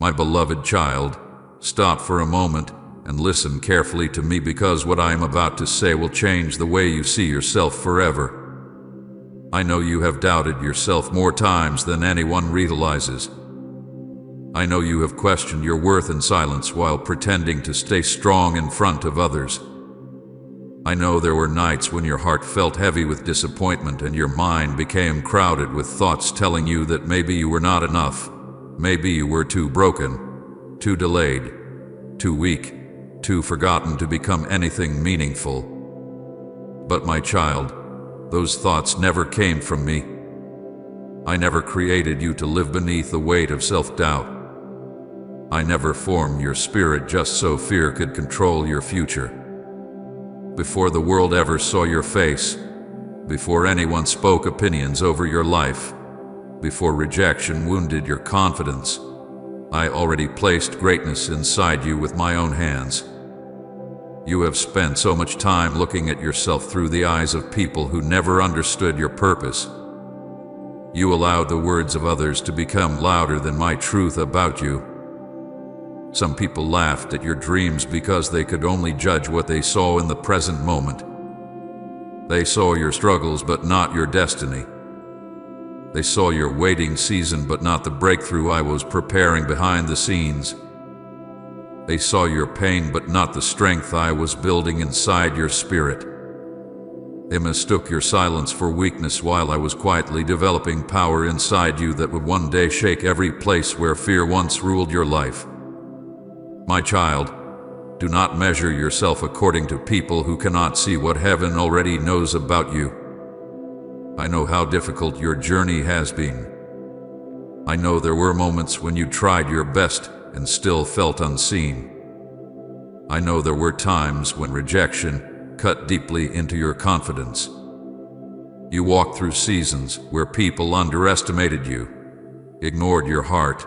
My beloved child, stop for a moment and listen carefully to me, because what I am about to say will change the way you see yourself forever. I know you have doubted yourself more times than anyone realizes. I know you have questioned your worth in silence while pretending to stay strong in front of others. I know there were nights when your heart felt heavy with disappointment and your mind became crowded with thoughts telling you that maybe you were not enough, maybe you were too broken, too delayed, too weak, too forgotten to become anything meaningful. But my child, those thoughts never came from me. I never created you to live beneath the weight of self-doubt. I never formed your spirit just so fear could control your future. Before the world ever saw your face, before anyone spoke opinions over your life, before rejection wounded your confidence, I already placed greatness inside you with my own hands. You have spent so much time looking at yourself through the eyes of people who never understood your purpose. You allowed the words of others to become louder than my truth about you. Some people laughed at your dreams because they could only judge what they saw in the present moment. They saw your struggles but not your destiny. They saw your waiting season but not the breakthrough I was preparing behind the scenes. They saw your pain but not the strength I was building inside your spirit. They mistook your silence for weakness while I was quietly developing power inside you that would one day shake every place where fear once ruled your life. My child, do not measure yourself according to people who cannot see what heaven already knows about you. I know how difficult your journey has been. I know there were moments when you tried your best and still felt unseen. I know there were times when rejection cut deeply into your confidence. You walked through seasons where people underestimated you, ignored your heart,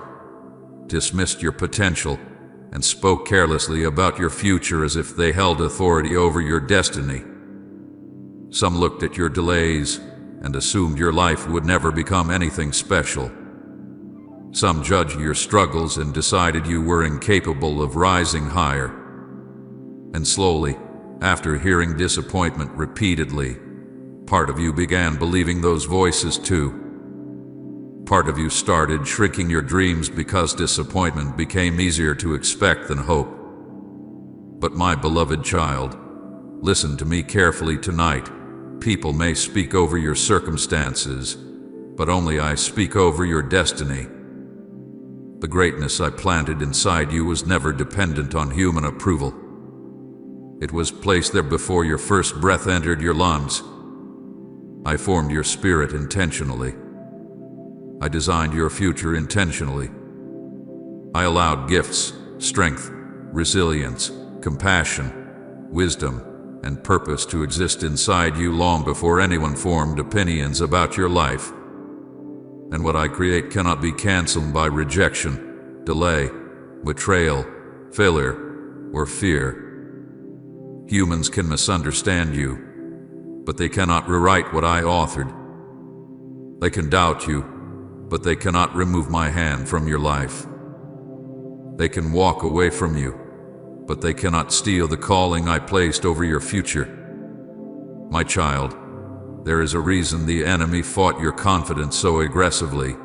dismissed your potential, and spoke carelessly about your future as if they held authority over your destiny. Some looked at your delays and assumed your life would never become anything special. Some judged your struggles and decided you were incapable of rising higher. And slowly, after hearing disappointment repeatedly, part of you began believing those voices too. Part of you started shrinking your dreams because disappointment became easier to expect than hope. But my beloved child, listen to me carefully tonight. People may speak over your circumstances, but only I speak over your destiny. The greatness I planted inside you was never dependent on human approval. It was placed there before your first breath entered your lungs. I formed your spirit intentionally. I designed your future intentionally. I allowed gifts, strength, resilience, compassion, wisdom, and purpose to exist inside you long before anyone formed opinions about your life. And what I create cannot be canceled by rejection, delay, betrayal, failure, or fear. Humans can misunderstand you, but they cannot rewrite what I authored. They can doubt you, but they cannot remove my hand from your life. They can walk away from you, but they cannot steal the calling I placed over your future. My child, there is a reason the enemy fought your confidence so aggressively.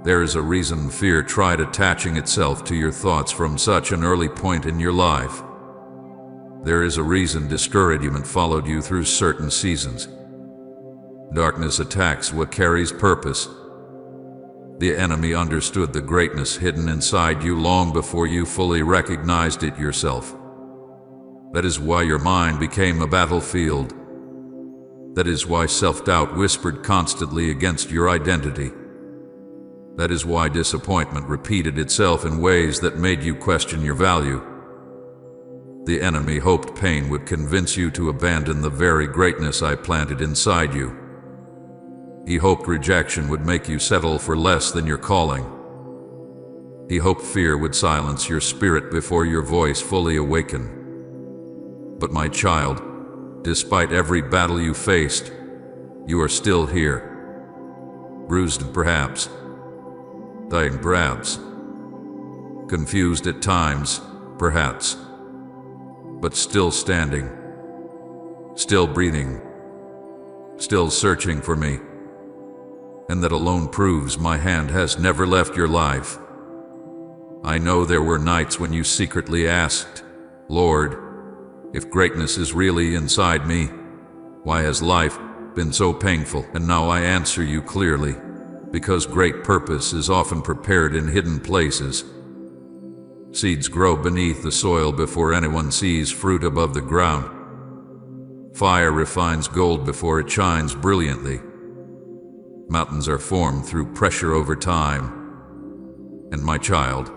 There is a reason fear tried attaching itself to your thoughts from such an early point in your life. There is a reason discouragement followed you through certain seasons. Darkness attacks what carries purpose. The enemy understood the greatness hidden inside you long before you fully recognized it yourself. That is why your mind became a battlefield. That is why self-doubt whispered constantly against your identity. That is why disappointment repeated itself in ways that made you question your value. The enemy hoped pain would convince you to abandon the very greatness I planted inside you. He hoped rejection would make you settle for less than your calling. He hoped fear would silence your spirit before your voice fully awakened. But my child, despite every battle you faced, you are still here. Bruised perhaps, dying perhaps, confused at times, perhaps, but still standing, still breathing, still searching for me. And that alone proves my hand has never left your life. I know there were nights when you secretly asked, Lord, if greatness is really inside me, why has life been so painful? And now I answer you clearly, because great purpose is often prepared in hidden places. Seeds grow beneath the soil before anyone sees fruit above the ground. Fire refines gold before it shines brilliantly. Mountains are formed through pressure over time. And my child,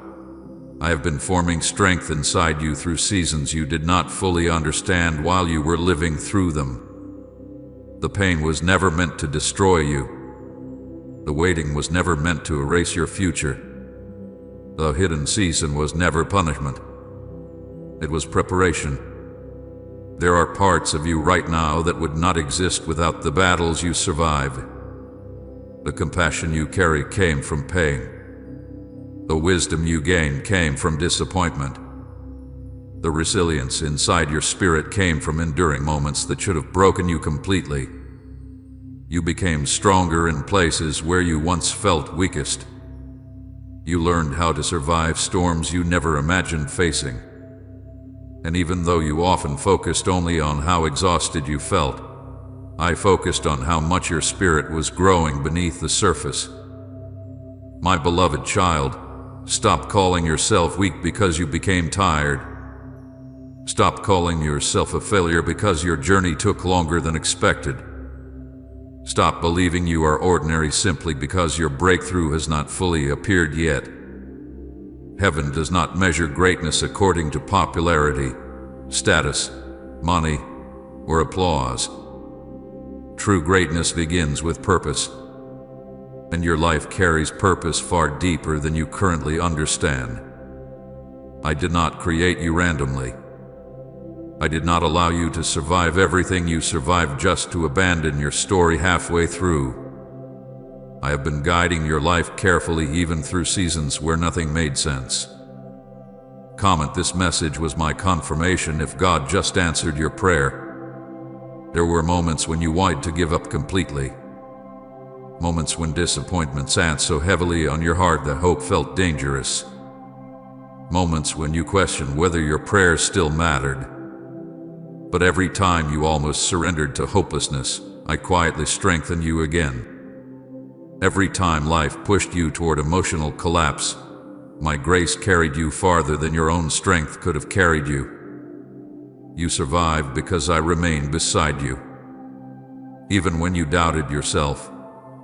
I have been forming strength inside you through seasons you did not fully understand while you were living through them. The pain was never meant to destroy you. The waiting was never meant to erase your future. The hidden season was never punishment. It was preparation. There are parts of you right now that would not exist without the battles you survived. The compassion you carry came from pain. The wisdom you gained came from disappointment. The resilience inside your spirit came from enduring moments that should have broken you completely. You became stronger in places where you once felt weakest. You learned how to survive storms you never imagined facing. And even though you often focused only on how exhausted you felt, I focused on how much your spirit was growing beneath the surface. My beloved child, stop calling yourself weak because you became tired. Stop calling yourself a failure because your journey took longer than expected. Stop believing you are ordinary simply because your breakthrough has not fully appeared yet. Heaven does not measure greatness according to popularity, status, money, or applause. True greatness begins with purpose, and your life carries purpose far deeper than you currently understand. I did not create you randomly. I did not allow you to survive everything you survived just to abandon your story halfway through. I have been guiding your life carefully even through seasons where nothing made sense. Comment: this message was my confirmation if God just answered your prayer. There were moments when you wanted to give up completely. Moments when disappointment sat so heavily on your heart that hope felt dangerous. Moments when you questioned whether your prayers still mattered. But every time you almost surrendered to hopelessness, I quietly strengthened you again. Every time life pushed you toward emotional collapse, my grace carried you farther than your own strength could have carried you. You survived because I remained beside you. Even when you doubted yourself,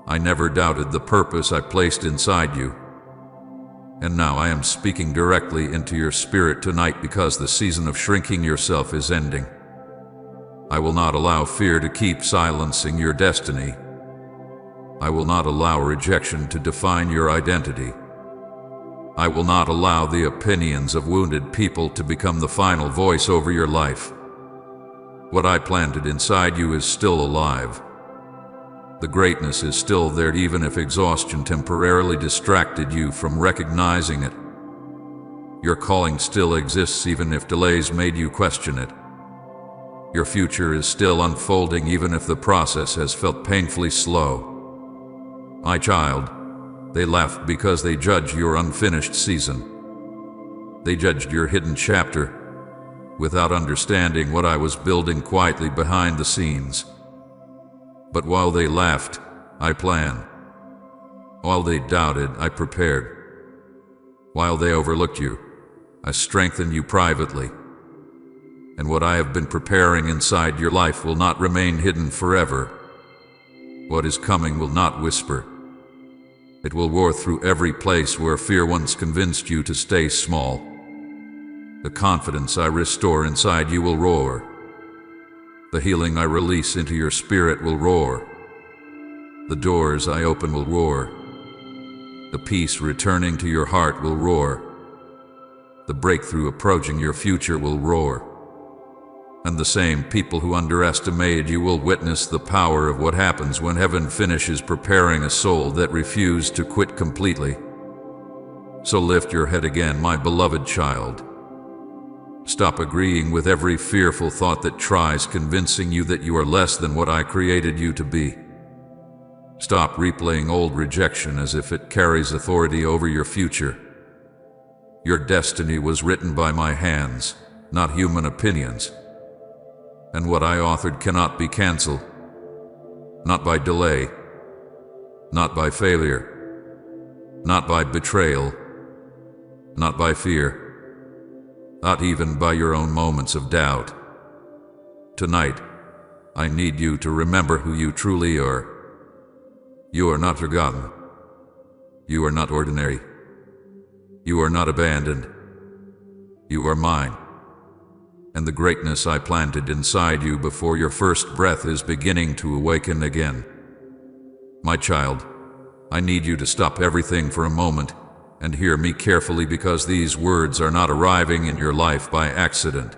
I never doubted the purpose I placed inside you. And now I am speaking directly into your spirit tonight because the season of shrinking yourself is ending. I will not allow fear to keep silencing your destiny. I will not allow rejection to define your identity. I will not allow the opinions of wounded people to become the final voice over your life. What I planted inside you is still alive. The greatness is still there even if exhaustion temporarily distracted you from recognizing it. Your calling still exists even if delays made you question it. Your future is still unfolding even if the process has felt painfully slow. My child, they laughed because they judged your unfinished season. They judged your hidden chapter without understanding what I was building quietly behind the scenes. But while they laughed, I planned. While they doubted, I prepared. While they overlooked you, I strengthened you privately. And what I have been preparing inside your life will not remain hidden forever. What is coming will not whisper. It will roar through every place where fear once convinced you to stay small. The confidence I restore inside you will roar. The healing I release into your spirit will roar. The doors I open will roar. The peace returning to your heart will roar. The breakthrough approaching your future will roar. And the same people who underestimated you will witness the power of what happens when heaven finishes preparing a soul that refused to quit completely. So lift your head again, my beloved child. Stop agreeing with every fearful thought that tries convincing you that you are less than what I created you to be. Stop replaying old rejection as if it carries authority over your future. Your destiny was written by my hands, not human opinions. And what I authored cannot be canceled. Not by delay. Not by failure. Not by betrayal. Not by fear. Not even by your own moments of doubt. Tonight, I need you to remember who you truly are. You are not forgotten. You are not ordinary. You are not abandoned. You are mine. And the greatness I planted inside you before your first breath is beginning to awaken again. My child, I need you to stop everything for a moment and hear me carefully, because these words are not arriving in your life by accident.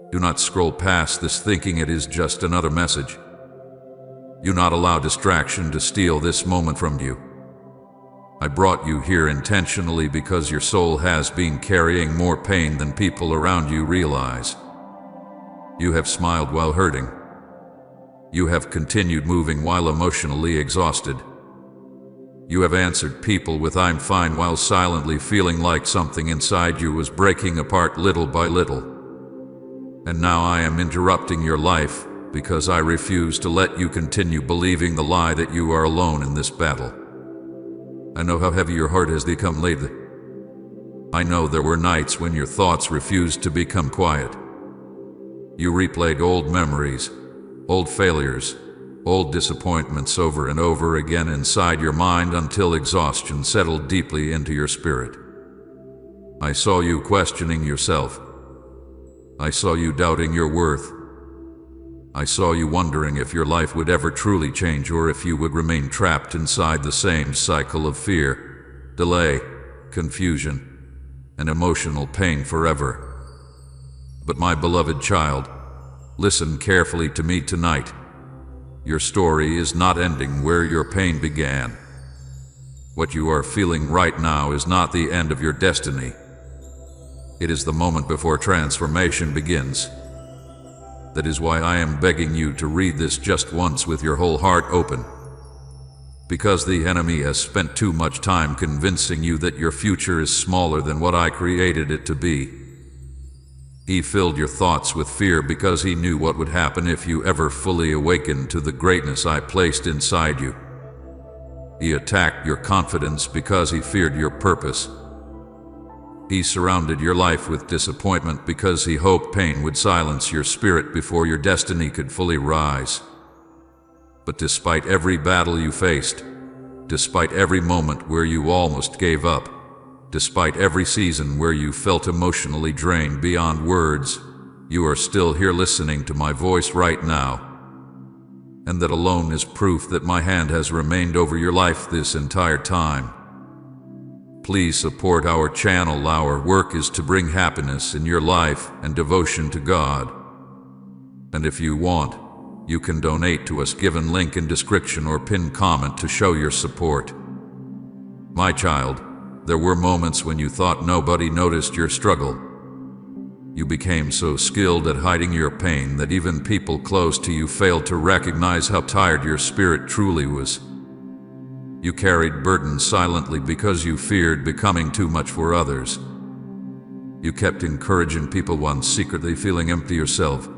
Do not scroll past this thinking it is just another message. Do not allow distraction to steal this moment from you. I brought you here intentionally because your soul has been carrying more pain than people around you realize. You have smiled while hurting. You have continued moving while emotionally exhausted. You have answered people with "I'm fine" while silently feeling like something inside you was breaking apart little by little. And now I am interrupting your life because I refuse to let you continue believing the lie that you are alone in this battle. I know how heavy your heart has become lately. I know there were nights when your thoughts refused to become quiet. You replayed old memories, old failures, old disappointments over and over again inside your mind until exhaustion settled deeply into your spirit. I saw you questioning yourself. I saw you doubting your worth. I saw you wondering if your life would ever truly change, or if you would remain trapped inside the same cycle of fear, delay, confusion, and emotional pain forever. But my beloved child, listen carefully to me tonight. Your story is not ending where your pain began. What you are feeling right now is not the end of your destiny. It is the moment before transformation begins. That is why I am begging you to read this just once with your whole heart open. Because the enemy has spent too much time convincing you that your future is smaller than what I created it to be. He filled your thoughts with fear because he knew what would happen if you ever fully awakened to the greatness I placed inside you. He attacked your confidence because he feared your purpose. He surrounded your life with disappointment because he hoped pain would silence your spirit before your destiny could fully rise. But despite every battle you faced, despite every moment where you almost gave up, despite every season where you felt emotionally drained beyond words, you are still here listening to my voice right now. And that alone is proof that my hand has remained over your life this entire time. Please support our channel. Our work is to bring happiness in your life and devotion to God. And if you want, you can donate to us, given link in description or pinned comment to show your support. My child, there were moments when you thought nobody noticed your struggle. You became so skilled at hiding your pain that even people close to you failed to recognize how tired your spirit truly was. You carried burdens silently because you feared becoming too much for others. You kept encouraging people while secretly feeling empty yourself.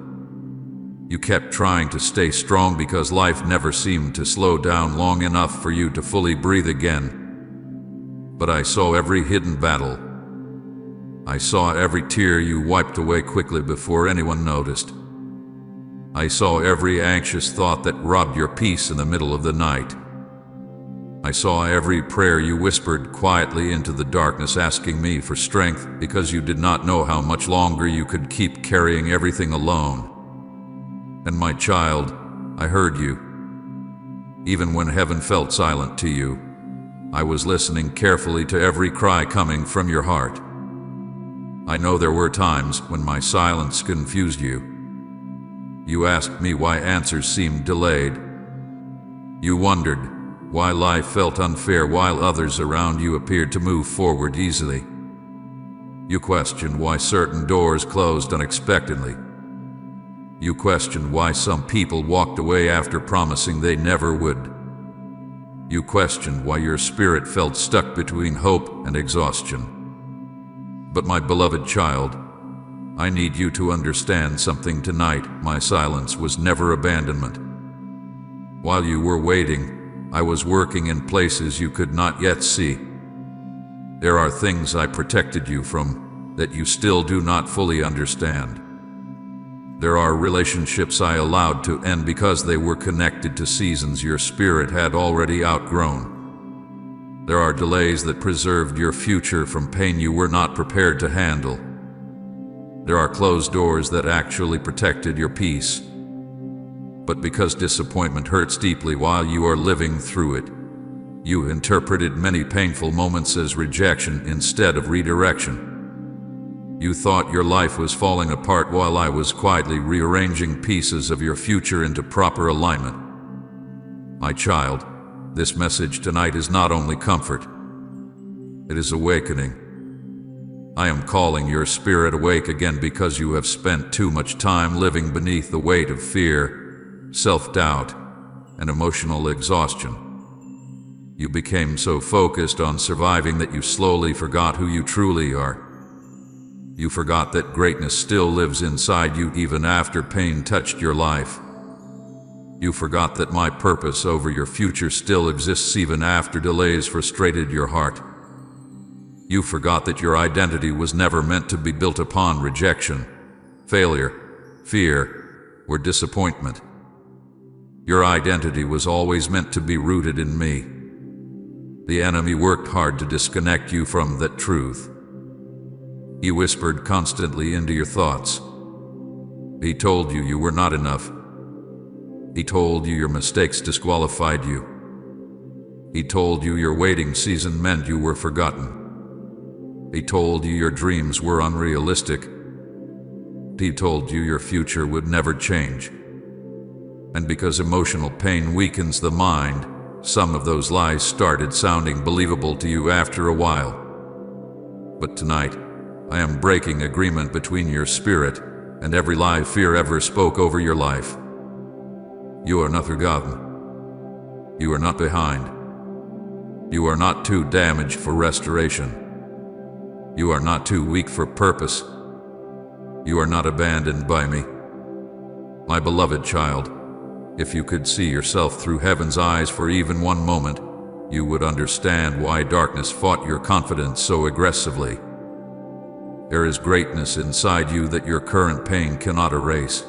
You kept trying to stay strong because life never seemed to slow down long enough for you to fully breathe again. But I saw every hidden battle. I saw every tear you wiped away quickly before anyone noticed. I saw every anxious thought that robbed your peace in the middle of the night. I saw every prayer you whispered quietly into the darkness, asking me for strength because you did not know how much longer you could keep carrying everything alone. And my child, I heard you. Even when heaven felt silent to you, I was listening carefully to every cry coming from your heart. I know there were times when my silence confused you. You asked me why answers seemed delayed. You wondered, why life felt unfair while others around you appeared to move forward easily. You questioned why certain doors closed unexpectedly. You questioned why some people walked away after promising they never would. You questioned why your spirit felt stuck between hope and exhaustion. But my beloved child, I need you to understand something tonight. My silence was never abandonment. While you were waiting, I was working in places you could not yet see. There are things I protected you from that you still do not fully understand. There are relationships I allowed to end because they were connected to seasons your spirit had already outgrown. There are delays that preserved your future from pain you were not prepared to handle. There are closed doors that actually protected your peace. But because disappointment hurts deeply while you are living through it, you interpreted many painful moments as rejection instead of redirection. You thought your life was falling apart while I was quietly rearranging pieces of your future into proper alignment. My child, this message tonight is not only comfort, it is awakening. I am calling your spirit awake again because you have spent too much time living beneath the weight of fear, self-doubt, and emotional exhaustion. You became so focused on surviving that you slowly forgot who you truly are. You forgot that greatness still lives inside you even after pain touched your life. You forgot that my purpose over your future still exists even after delays frustrated your heart. You forgot that your identity was never meant to be built upon rejection, failure, fear, or disappointment. Your identity was always meant to be rooted in me. The enemy worked hard to disconnect you from that truth. He whispered constantly into your thoughts. He told you you were not enough. He told you your mistakes disqualified you. He told you your waiting season meant you were forgotten. He told you your dreams were unrealistic. He told you your future would never change. And because emotional pain weakens the mind, some of those lies started sounding believable to you after a while. But tonight, I am breaking agreement between your spirit and every lie fear ever spoke over your life. You are not forgotten. You are not behind. You are not too damaged for restoration. You are not too weak for purpose. You are not abandoned by me. My beloved child, if you could see yourself through heaven's eyes for even one moment, you would understand why darkness fought your confidence so aggressively. There is greatness inside you that your current pain cannot erase.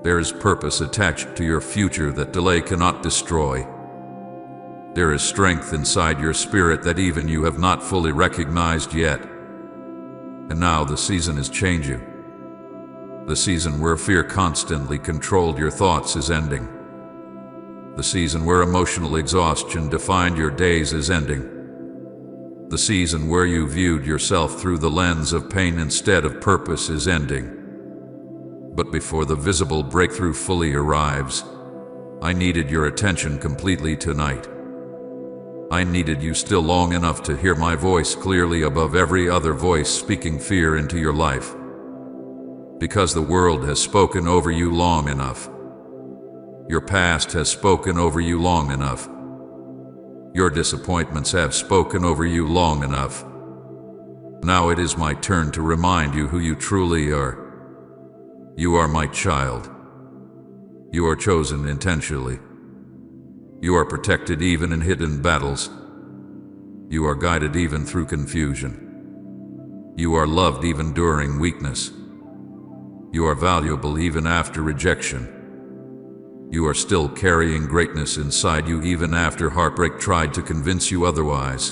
There is purpose attached to your future that delay cannot destroy. There is strength inside your spirit that even you have not fully recognized yet. And now the season is changing. The season where fear constantly controlled your thoughts is ending. The season where emotional exhaustion defined your days is ending. The season where you viewed yourself through the lens of pain instead of purpose is ending. But before the visible breakthrough fully arrives, I needed your attention completely tonight. I needed you still long enough to hear my voice clearly above every other voice speaking fear into your life. Because the world has spoken over you long enough. Your past has spoken over you long enough. Your disappointments have spoken over you long enough. Now it is my turn to remind you who you truly are. You are my child. You are chosen intentionally. You are protected even in hidden battles. You are guided even through confusion. You are loved even during weakness. You are valuable even after rejection. You are still carrying greatness inside you even after heartbreak tried to convince you otherwise.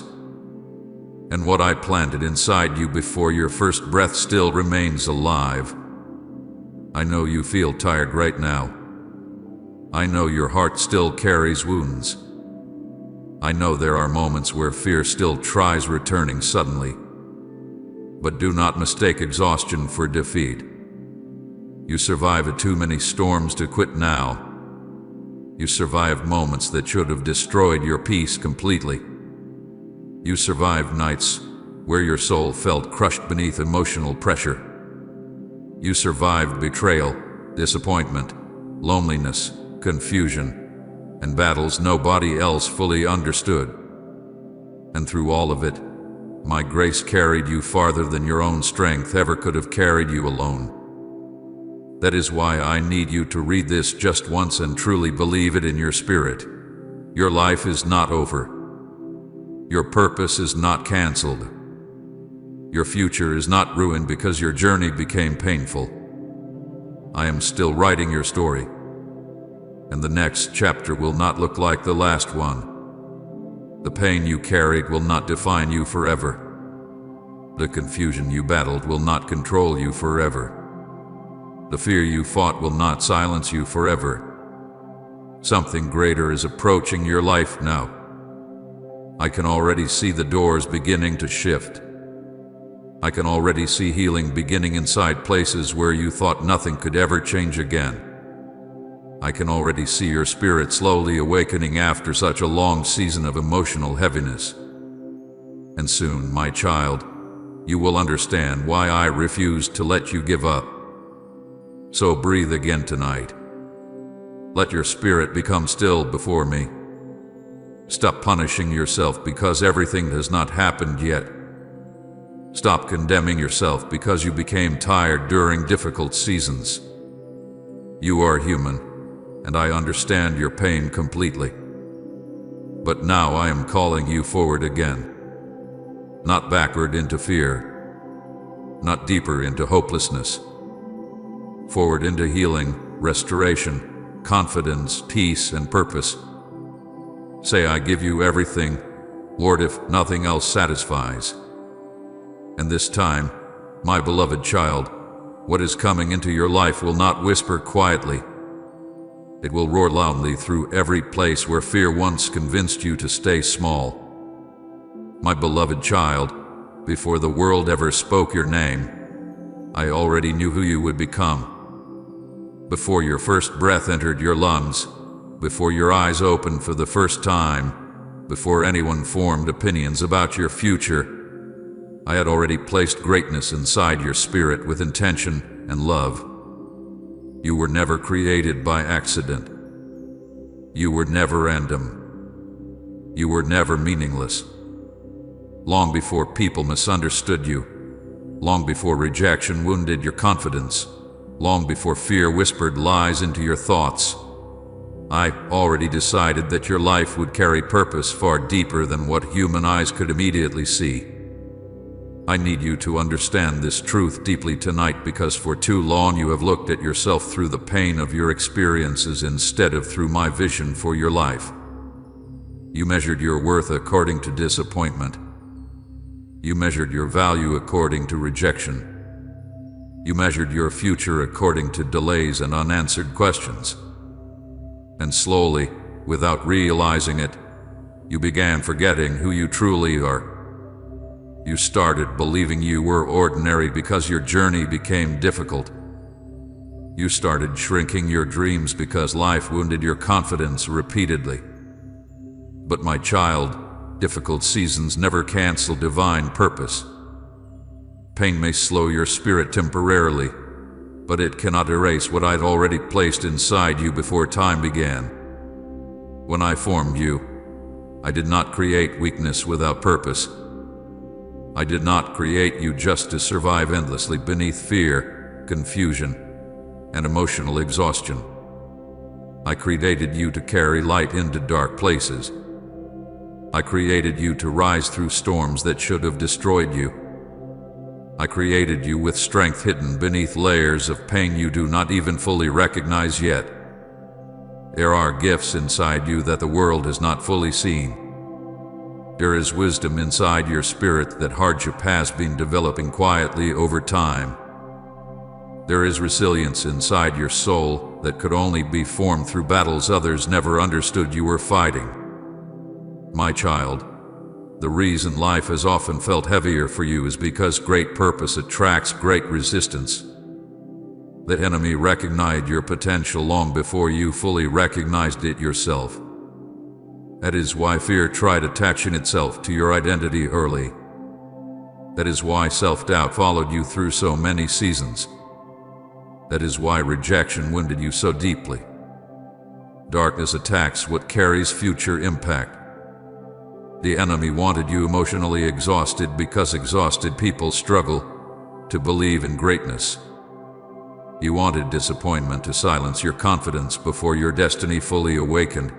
And what I planted inside you before your first breath still remains alive. I know you feel tired right now. I know your heart still carries wounds. I know there are moments where fear still tries returning suddenly. But do not mistake exhaustion for defeat. You survived too many storms to quit now. You survived moments that should have destroyed your peace completely. You survived nights where your soul felt crushed beneath emotional pressure. You survived betrayal, disappointment, loneliness, confusion, and battles nobody else fully understood. And through all of it, my grace carried you farther than your own strength ever could have carried you alone. That is why I need you to read this just once and truly believe it in your spirit. Your life is not over. Your purpose is not canceled. Your future is not ruined because your journey became painful. I am still writing your story, and the next chapter will not look like the last one. The pain you carried will not define you forever. The confusion you battled will not control you forever. The fear you fought will not silence you forever. Something greater is approaching your life now. I can already see the doors beginning to shift. I can already see healing beginning inside places where you thought nothing could ever change again. I can already see your spirit slowly awakening after such a long season of emotional heaviness. And soon, my child, you will understand why I refused to let you give up. So breathe again tonight. Let your spirit become still before me. Stop punishing yourself because everything has not happened yet. Stop condemning yourself because you became tired during difficult seasons. You are human, and I understand your pain completely. But now I am calling you forward again. Not backward into fear, not deeper into hopelessness. Forward into healing, restoration, confidence, peace, and purpose. Say, I give you everything, Lord, if nothing else satisfies. And this time, my beloved child, what is coming into your life will not whisper quietly. It will roar loudly through every place where fear once convinced you to stay small. My beloved child, before the world ever spoke your name, I already knew who you would become. Before your first breath entered your lungs, before your eyes opened for the first time, before anyone formed opinions about your future, I had already placed greatness inside your spirit with intention and love. You were never created by accident. You were never random. You were never meaningless. Long before people misunderstood you, long before rejection wounded your confidence, long before fear whispered lies into your thoughts, I already decided that your life would carry purpose far deeper than what human eyes could immediately see. I need you to understand this truth deeply tonight because for too long you have looked at yourself through the pain of your experiences instead of through my vision for your life. You measured your worth according to disappointment. You measured your value according to rejection. You measured your future according to delays and unanswered questions. And slowly, without realizing it, you began forgetting who you truly are. You started believing you were ordinary because your journey became difficult. You started shrinking your dreams because life wounded your confidence repeatedly. But my child, difficult seasons never cancel divine purpose. Pain may slow your spirit temporarily, but it cannot erase what I'd already placed inside you before time began. When I formed you, I did not create weakness without purpose. I did not create you just to survive endlessly beneath fear, confusion, and emotional exhaustion. I created you to carry light into dark places. I created you to rise through storms that should have destroyed you. I created you with strength hidden beneath layers of pain you do not even fully recognize yet. There are gifts inside you that the world has not fully seen. There is wisdom inside your spirit that hardship has been developing quietly over time. There is resilience inside your soul that could only be formed through battles others never understood you were fighting. My child, the reason life has often felt heavier for you is because great purpose attracts great resistance. That enemy recognized your potential long before you fully recognized it yourself. That is why fear tried attaching itself to your identity early. That is why self-doubt followed you through so many seasons. That is why rejection wounded you so deeply. Darkness attacks what carries future impact. The enemy wanted you emotionally exhausted because exhausted people struggle to believe in greatness. You wanted disappointment to silence your confidence before your destiny fully awakened.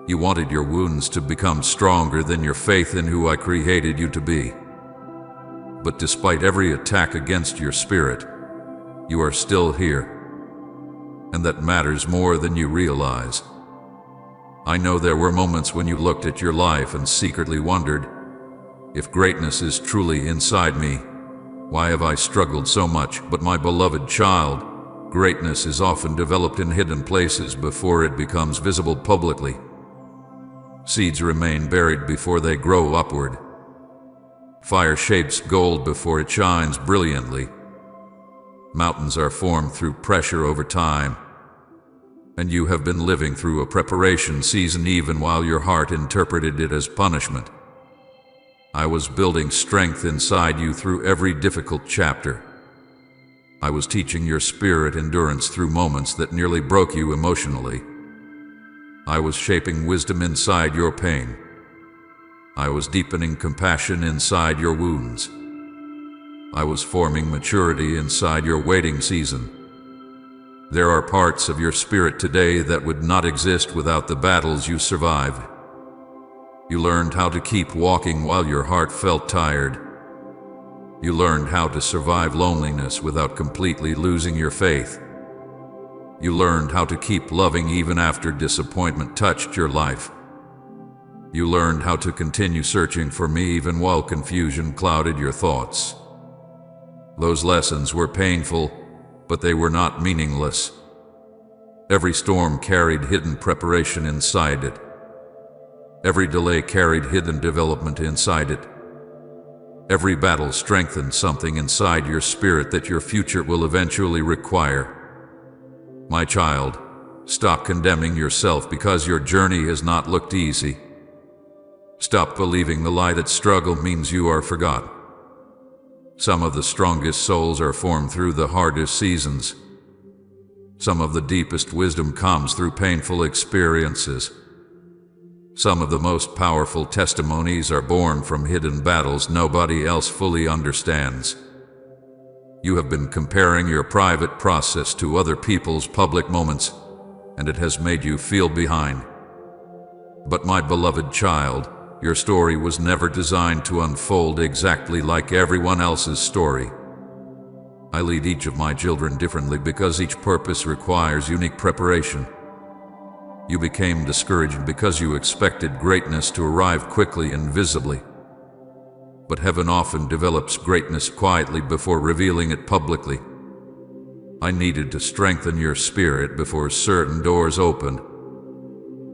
You wanted your wounds to become stronger than your faith in who I created you to be. But despite every attack against your spirit, you are still here. And that matters more than you realize. I know there were moments when you looked at your life and secretly wondered, if greatness is truly inside me, why have I struggled so much? But my beloved child, greatness is often developed in hidden places before it becomes visible publicly. Seeds remain buried before they grow upward. Fire shapes gold before it shines brilliantly. Mountains are formed through pressure over time. And you have been living through a preparation season even while your heart interpreted it as punishment. I was building strength inside you through every difficult chapter. I was teaching your spirit endurance through moments that nearly broke you emotionally. I was shaping wisdom inside your pain. I was deepening compassion inside your wounds. I was forming maturity inside your waiting season. There are parts of your spirit today that would not exist without the battles you survived. You learned how to keep walking while your heart felt tired. You learned how to survive loneliness without completely losing your faith. You learned how to keep loving even after disappointment touched your life. You learned how to continue searching for me even while confusion clouded your thoughts. Those lessons were painful, but they were not meaningless. Every storm carried hidden preparation inside it. Every delay carried hidden development inside it. Every battle strengthened something inside your spirit that your future will eventually require. My child, stop condemning yourself because your journey has not looked easy. Stop believing the lie that struggle means you are forgotten. Some of the strongest souls are formed through the hardest seasons. Some of the deepest wisdom comes through painful experiences. Some of the most powerful testimonies are born from hidden battles nobody else fully understands. You have been comparing your private process to other people's public moments, and it has made you feel behind. But my beloved child, your story was never designed to unfold exactly like everyone else's story. I lead each of my children differently because each purpose requires unique preparation. You became discouraged because you expected greatness to arrive quickly and visibly. But heaven often develops greatness quietly before revealing it publicly. I needed to strengthen your spirit before certain doors opened.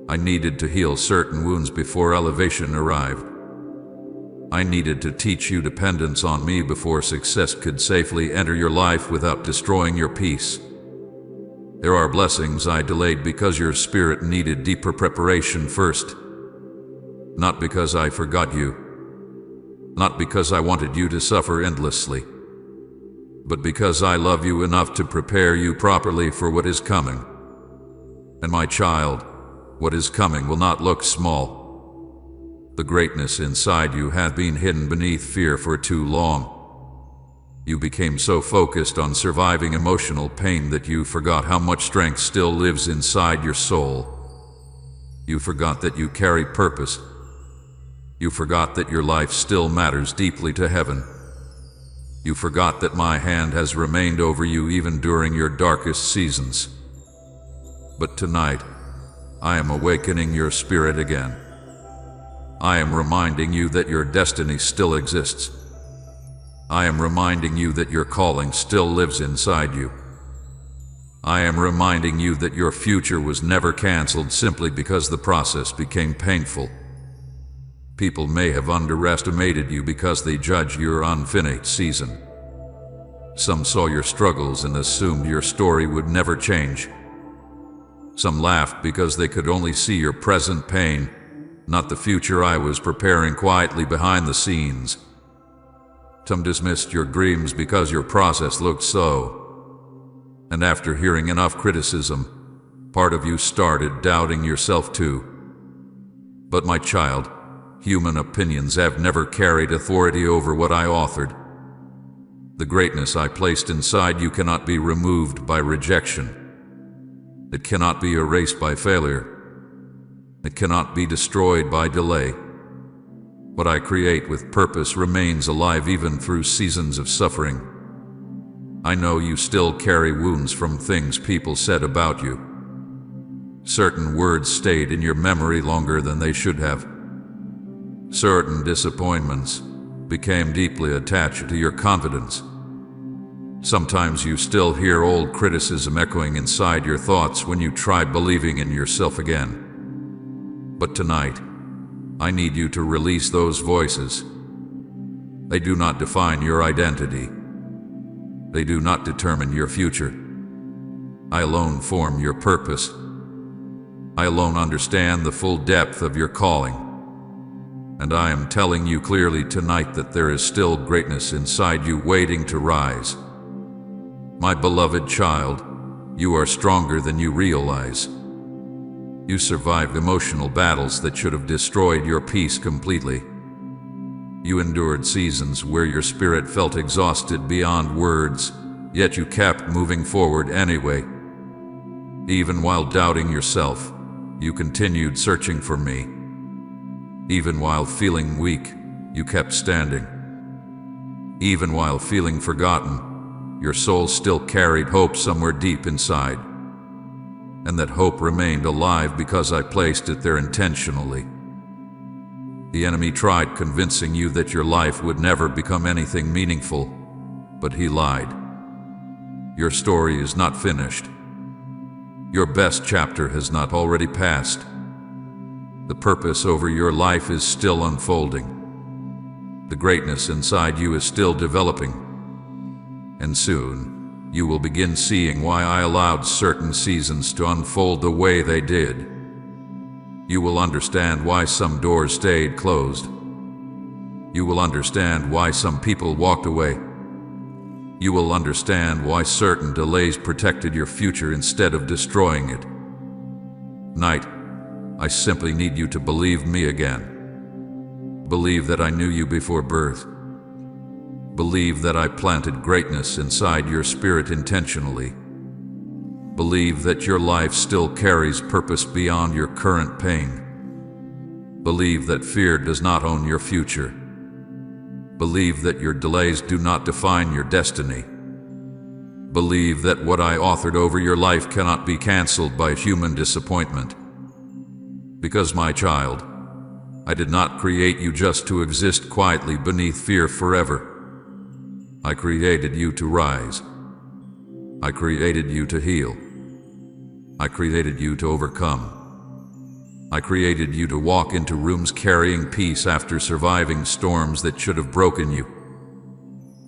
I needed to heal certain wounds before elevation arrived. I needed to teach you dependence on me before success could safely enter your life without destroying your peace. There are blessings I delayed because your spirit needed deeper preparation first. Not because I forgot you. Not because I wanted you to suffer endlessly. But because I love you enough to prepare you properly for what is coming. And my child, what is coming will not look small. The greatness inside you had been hidden beneath fear for too long. You became so focused on surviving emotional pain that you forgot how much strength still lives inside your soul. You forgot that you carry purpose. You forgot that your life still matters deeply to heaven. You forgot that my hand has remained over you even during your darkest seasons. But tonight, I am awakening your spirit again. I am reminding you that your destiny still exists. I am reminding you that your calling still lives inside you. I am reminding you that your future was never canceled simply because the process became painful. People may have underestimated you because they judge your unfinished season. Some saw your struggles and assumed your story would never change. Some laughed because they could only see your present pain, not the future I was preparing quietly behind the scenes. Some dismissed your dreams because your process looked slow. And after hearing enough criticism, part of you started doubting yourself too. But my child, human opinions have never carried authority over what I authored. The greatness I placed inside you cannot be removed by rejection. It cannot be erased by failure. It cannot be destroyed by delay. What I create with purpose remains alive even through seasons of suffering. I know you still carry wounds from things people said about you. Certain words stayed in your memory longer than they should have. Certain disappointments became deeply attached to your confidence. Sometimes you still hear old criticism echoing inside your thoughts when you try believing in yourself again. But tonight, I need you to release those voices. They do not define your identity. They do not determine your future. I alone form your purpose. I alone understand the full depth of your calling. And I am telling you clearly tonight that there is still greatness inside you waiting to rise. My beloved child, you are stronger than you realize. You survived emotional battles that should have destroyed your peace completely. You endured seasons where your spirit felt exhausted beyond words, yet you kept moving forward anyway. Even while doubting yourself, you continued searching for me. Even while feeling weak, you kept standing. Even while feeling forgotten, your soul still carried hope somewhere deep inside. And that hope remained alive because I placed it there intentionally. The enemy tried convincing you that your life would never become anything meaningful, but he lied. Your story is not finished. Your best chapter has not already passed. The purpose over your life is still unfolding. The greatness inside you is still developing. And soon, you will begin seeing why I allowed certain seasons to unfold the way they did. You will understand why some doors stayed closed. You will understand why some people walked away. You will understand why certain delays protected your future instead of destroying it. Tonight, I simply need you to believe me again. Believe that I knew you before birth. Believe that I planted greatness inside your spirit intentionally. Believe that your life still carries purpose beyond your current pain. Believe that fear does not own your future. Believe that your delays do not define your destiny. Believe that what I authored over your life cannot be canceled by human disappointment. Because, my child, I did not create you just to exist quietly beneath fear forever. I created you to rise. I created you to heal. I created you to overcome. I created you to walk into rooms carrying peace after surviving storms that should have broken you.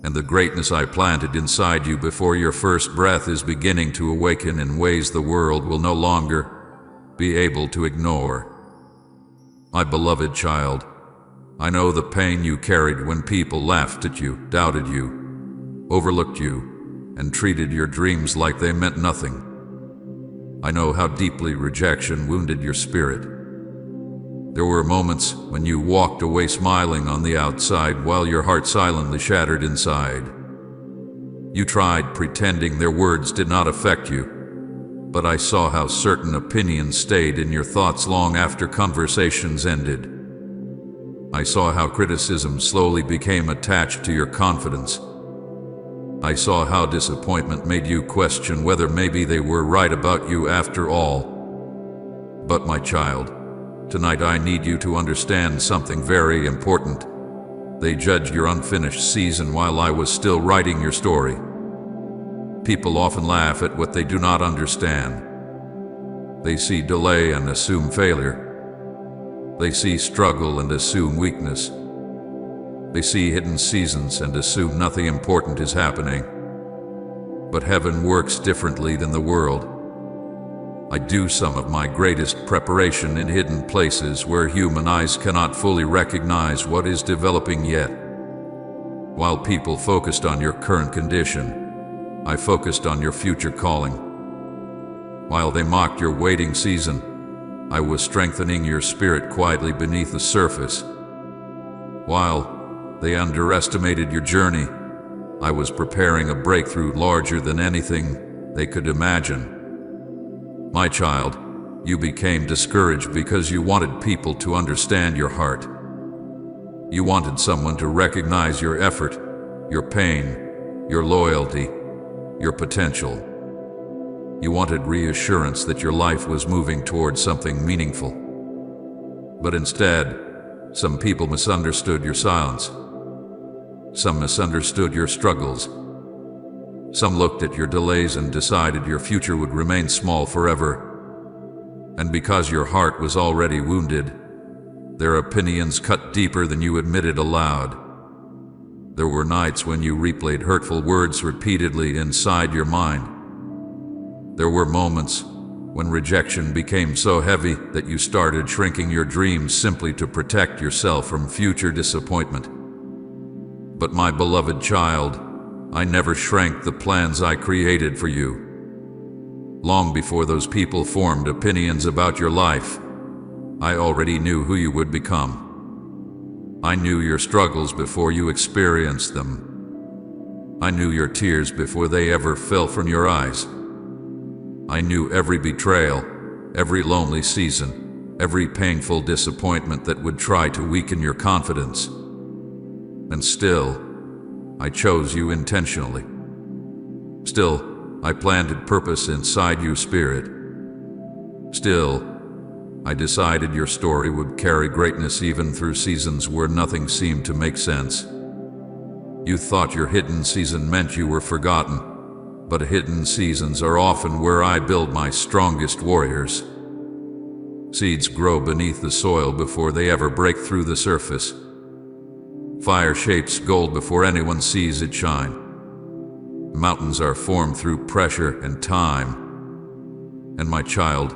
And the greatness I planted inside you before your first breath is beginning to awaken in ways the world will no longer be able to ignore. My beloved child, I know the pain you carried when people laughed at you, doubted you, overlooked you, and treated your dreams like they meant nothing. I know how deeply rejection wounded your spirit. There were moments when you walked away smiling on the outside while your heart silently shattered inside. You tried pretending their words did not affect you, but I saw how certain opinions stayed in your thoughts long after conversations ended. I saw how criticism slowly became attached to your confidence. I saw how disappointment made you question whether maybe they were right about you after all. But my child, tonight I need you to understand something very important. They judged your unfinished season while I was still writing your story. People often laugh at what they do not understand. They see delay and assume failure. They see struggle and assume weakness. They see hidden seasons and assume nothing important is happening. but heaven works differently than the world. I do some of my greatest preparation in hidden places where human eyes cannot fully recognize what is developing yet. While people focused on your current condition, I focused on your future calling. While they mocked your waiting season, I was strengthening your spirit quietly beneath the surface. While they underestimated your journey, I was preparing a breakthrough larger than anything they could imagine. My child, you became discouraged because you wanted people to understand your heart. You wanted someone to recognize your effort, your pain, your loyalty, your potential. You wanted reassurance that your life was moving towards something meaningful. But instead, some people misunderstood your silence. Some misunderstood your struggles. Some looked at your delays and decided your future would remain small forever. And because your heart was already wounded, their opinions cut deeper than you admitted aloud. There were nights when you replayed hurtful words repeatedly inside your mind. There were moments when rejection became so heavy that you started shrinking your dreams simply to protect yourself from future disappointment. But my beloved child, I never shrank the plans I created for you. Long before those people formed opinions about your life, I already knew who you would become. I knew your struggles before you experienced them. I knew your tears before they ever fell from your eyes. I knew every betrayal, every lonely season, every painful disappointment that would try to weaken your confidence. And still, I chose you intentionally. Still, I planted purpose inside you, spirit. Still, I decided your story would carry greatness even through seasons where nothing seemed to make sense. You thought your hidden season meant you were forgotten, but hidden seasons are often where I build my strongest warriors. Seeds grow beneath the soil before they ever break through the surface. Fire shapes gold before anyone sees it shine. Mountains are formed through pressure and time. And my child,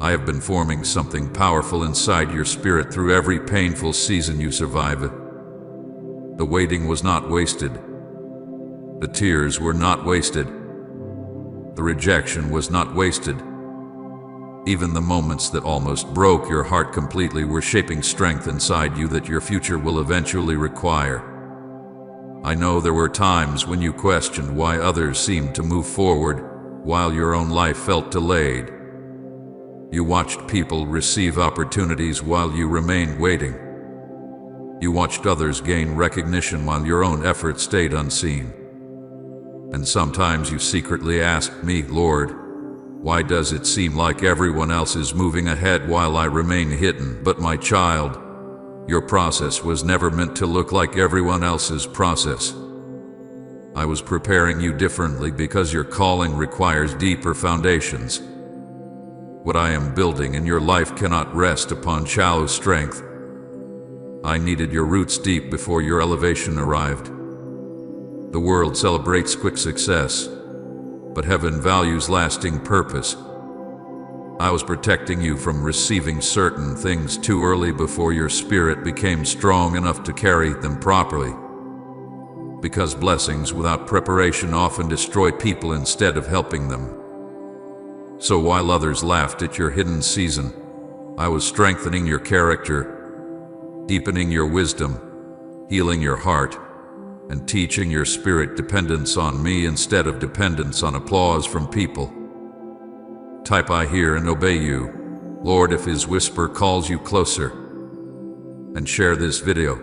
I have been forming something powerful inside your spirit through every painful season you survive. The waiting was not wasted. The tears were not wasted. The rejection was not wasted. Even the moments that almost broke your heart completely were shaping strength inside you that your future will eventually require. I know there were times when you questioned why others seemed to move forward while your own life felt delayed. You watched people receive opportunities while you remained waiting. You watched others gain recognition while your own effort stayed unseen. And sometimes you secretly asked me, Lord, why does it seem like everyone else is moving ahead while I remain hidden? But my child, your process was never meant to look like everyone else's process. I was preparing you differently because your calling requires deeper foundations. What I am building in your life cannot rest upon shallow strength. I needed your roots deep before your elevation arrived. The world celebrates quick success, but heaven values lasting purpose. I was protecting you from receiving certain things too early before your spirit became strong enough to carry them properly. Because blessings without preparation often destroy people instead of helping them. So while others laughed at your hidden season, I was strengthening your character, deepening your wisdom, healing your heart, and teaching your spirit dependence on me instead of dependence on applause from people. Type I hear and obey you, Lord, if His whisper calls you closer. And share this video.